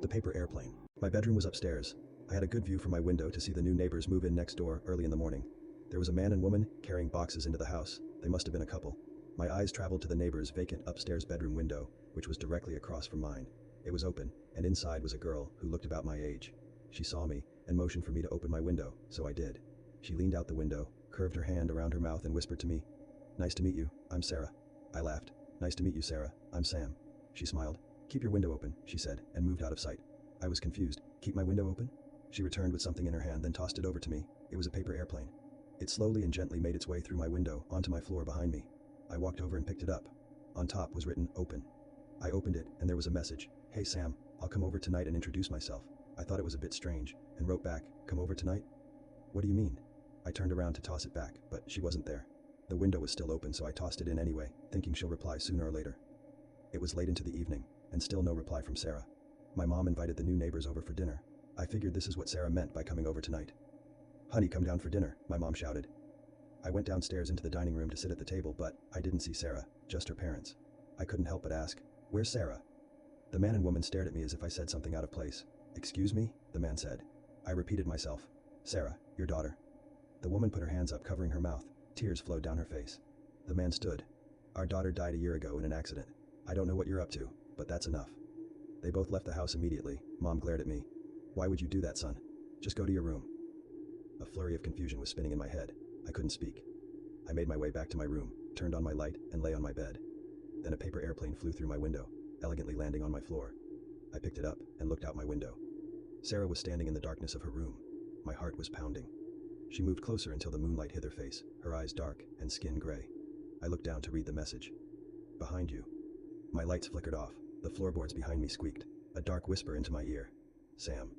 The paper airplane. My bedroom was upstairs. I had a good view from my window to see the new neighbors move in next door early in the morning. There was a man and woman carrying boxes into the house. They must have been a couple. My eyes traveled to the neighbor's vacant upstairs bedroom window, which was directly across from mine. It was open, and inside was a girl who looked about my age. She saw me and motioned for me to open my window, so I did. She leaned out the window, curved her hand around her mouth and whispered to me, "Nice to meet you, I'm Sarah." I laughed. "Nice to meet you, Sarah, I'm Sam." She smiled. "Keep your window open," she said, and moved out of sight. I was confused. "Keep my window open?" She returned with something in her hand, then tossed it over to me. It was a paper airplane. It slowly and gently made its way through my window onto my floor behind me. I walked over and picked it up. On top was written, "Open." I opened it, and there was a message. "Hey Sam, I'll come over tonight and introduce myself." I thought it was a bit strange, and wrote back, "Come over tonight?" "What do you mean?" I turned around to toss it back, but she wasn't there. The window was still open, so I tossed it in anyway, thinking she'll reply sooner or later. It was late into the evening, and still no reply from Sarah. My mom invited the new neighbors over for dinner. I figured this is what Sarah meant by coming over tonight. "Honey, come down for dinner," my mom shouted. I went downstairs into the dining room to sit at the table, but I didn't see Sarah, just her parents. I couldn't help but ask, "Where's Sarah?" The man and woman stared at me as if I said something out of place. "Excuse me?" the man said. I repeated myself. "Sarah, your daughter." The woman put her hands up, covering her mouth. Tears flowed down her face. The man stood. "Our daughter died a year ago in an accident. I don't know what you're up to, but that's enough." They both left the house immediately. Mom glared at me. "Why would you do that, son? Just go to your room." A flurry of confusion was spinning in my head. I couldn't speak. I made my way back to my room, turned on my light, and lay on my bed. Then a paper airplane flew through my window, elegantly landing on my floor. I picked it up and looked out my window. Sarah was standing in the darkness of her room. My heart was pounding. She moved closer until the moonlight hid her face, her eyes dark and skin gray. I looked down to read the message. "Behind you." My lights flickered off. The floorboards behind me squeaked. A dark whisper into my ear. "Sam."